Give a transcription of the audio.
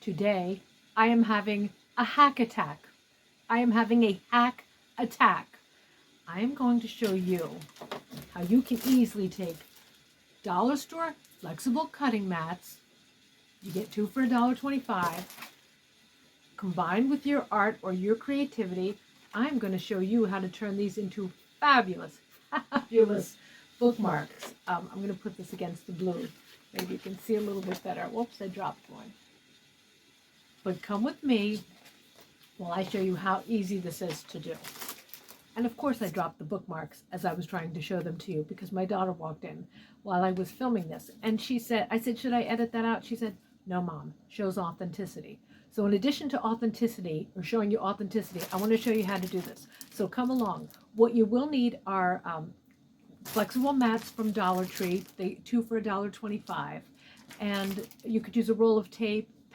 Today, I am having a hack attack. I am having a hack attack. I am going to show you how you can easily take dollar store flexible cutting mats. You get two for $1.25. Combined with your art or your creativity, I'm going to show you how to turn these into fabulous, fabulous bookmarks. I'm going to put this against the blue. Maybe you can see a little bit better. Whoops, I dropped one. But come with me while I show you how easy this is to do. And of course I dropped the bookmarks as I was trying to show them to you because my daughter walked in while I was filming this. And I said, should I edit that out? She said, no, Mom, shows authenticity. So in addition to authenticity, or showing you authenticity, I want to show you how to do this. So come along. What you will need are flexible mats from Dollar Tree, two for $1.25. And you could use a roll of tape.